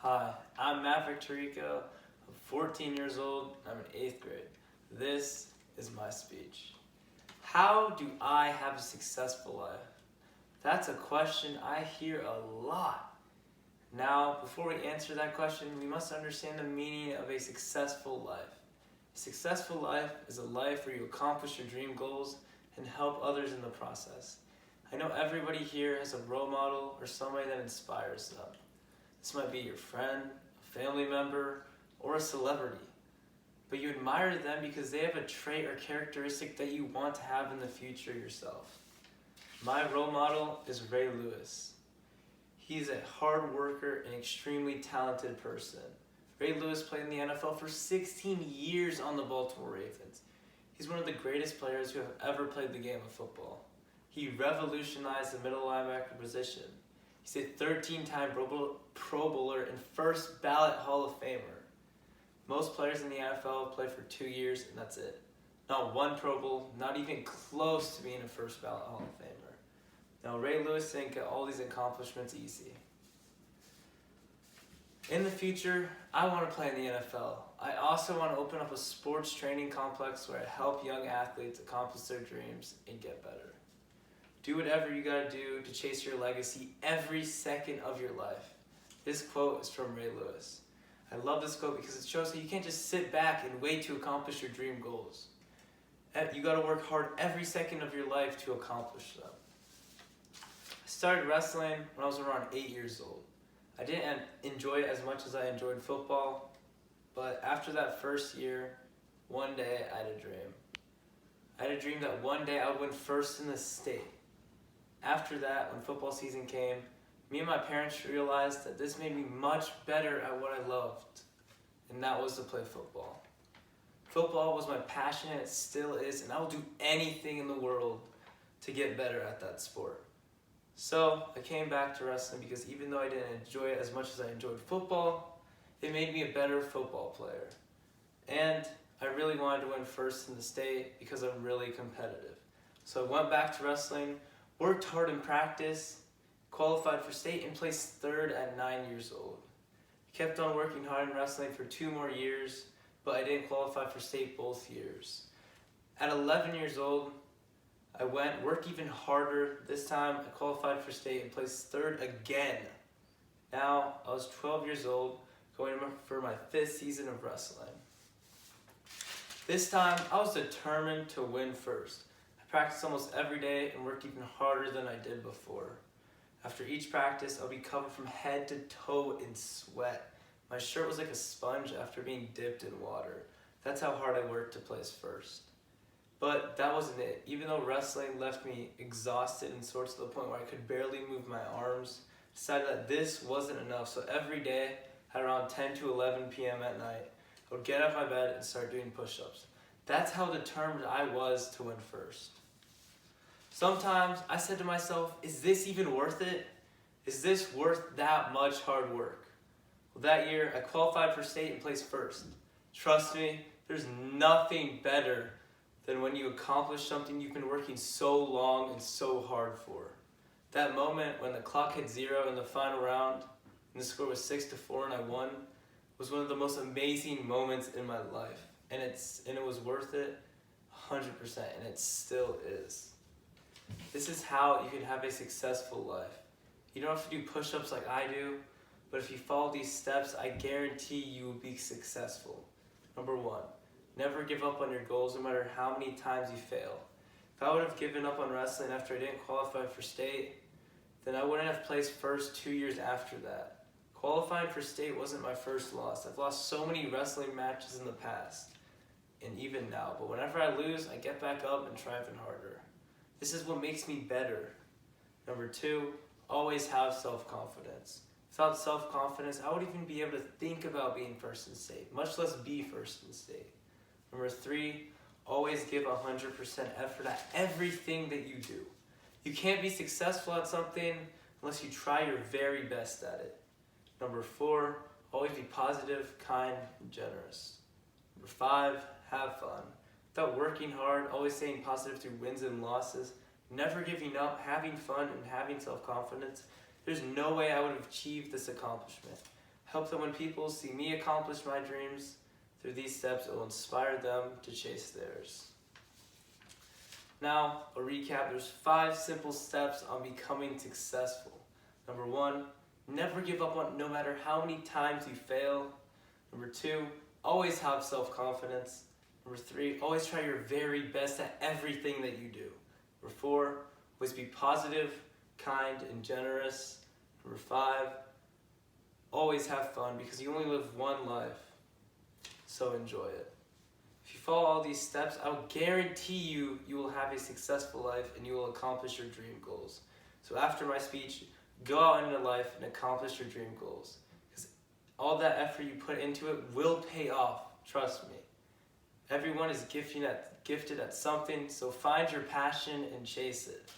Hi, I'm Mavrick Torrico. I'm 14 years old. I'm in 8th grade. This is my speech. How do I have a successful life? That's a question I hear a lot. Now, before we answer that question, we must understand the meaning of a successful life. A successful life is a life where you accomplish your dream goals and help others in the process. I know everybody here has a role model or somebody that inspires them. This might be your friend, a family member, or a celebrity. But you admire them because they have a trait or characteristic that you want to have in the future yourself. My role model is Ray Lewis. He's a hard worker and extremely talented person. Ray Lewis played in the NFL for 16 years on the Baltimore Ravens. He's one of the greatest players who have ever played the game of football. He revolutionized the middle linebacker position. He's a 13-time Pro Bowler and first ballot Hall of Famer. Most players in the NFL play for 2 years and that's it. Not one Pro Bowl, not even close to being a first ballot Hall of Famer. Now Ray Lewis didn't get all these accomplishments easy. In the future, I want to play in the NFL. I also want to open up a sports training complex where I help young athletes accomplish their dreams and get better. Do whatever you gotta do to chase your legacy every second of your life. This quote is from Ray Lewis. I love this quote because it shows that you can't just sit back and wait to accomplish your dream goals. You gotta work hard every second of your life to accomplish them. I started wrestling when I was around 8 years old. I didn't enjoy it as much as I enjoyed football, but after that first year, one day I had a dream. I had a dream that one day I would win first in the state. After that, when football season came, me and my parents realized that this made me much better at what I loved, and that was to play football. Football was my passion and it still is, and I will do anything in the world to get better at that sport. So I came back to wrestling because even though I didn't enjoy it as much as I enjoyed football, it made me a better football player. And I really wanted to win first in the state because I'm really competitive. So I went back to wrestling, worked hard in practice, qualified for state, and placed third at 9 years old. I kept on working hard in wrestling for 2 more years, but I didn't qualify for state both years. At 11 years old, I worked even harder. This time, I qualified for state and placed third again. Now, I was 12 years old, going for my 5th season of wrestling. This time, I was determined to win first. Practiced almost every day and worked even harder than I did before. After each practice, I'll be covered from head to toe in sweat. My shirt was like a sponge after being dipped in water. That's how hard I worked to place first. But that wasn't it. Even though wrestling left me exhausted and sore to the point where I could barely move my arms, I decided that this wasn't enough. So every day at around 10 to 11 p.m. at night, I would get out of my bed and start doing push-ups. That's how determined I was to win first. Sometimes I said to myself, is this even worth it? Is this worth that much hard work? Well, that year I qualified for state and placed first. Trust me, there's nothing better than when you accomplish something you've been working so long and so hard for. That moment when the clock hit 0 in the final round and the score was 6-4 and I won was one of the most amazing moments in my life. And it was worth it 100%, and it still is. This is how you can have a successful life. You don't have to do push-ups like I do, but if you follow these steps, I guarantee you will be successful. Number 1, never give up on your goals no matter how many times you fail. If I would have given up on wrestling after I didn't qualify for state, then I wouldn't have placed first 2 years after that. Qualifying for state wasn't my first loss. I've lost so many wrestling matches in the past, and even now, but whenever I lose, I get back up and try even harder. This is what makes me better. Number 2, always have self-confidence. Without self-confidence, I wouldn't even be able to think about being first in state, much less be first in state. Number 3, always give 100% effort at everything that you do. You can't be successful at something unless you try your very best at it. Number 4, always be positive, kind, and generous. Number 5, have fun. Without working hard, always staying positive through wins and losses, never giving up, having fun, and having self-confidence, there's no way I would have achieved this accomplishment. Hope that when people see me accomplish my dreams through these steps, it will inspire them to chase theirs. Now, a recap. There's 5 simple steps on becoming successful. Number 1, never give up on no matter how many times you fail. Number 2, always have self-confidence. Number 3, always try your very best at everything that you do. Number 4, always be positive, kind, and generous. Number 5, always have fun because you only live one life, so enjoy it. If you follow all these steps, I will guarantee you will have a successful life and you will accomplish your dream goals. So after my speech, go out into life and accomplish your dream goals. Because all that effort you put into it will pay off, trust me. Everyone is gifted at something, so find your passion and chase it.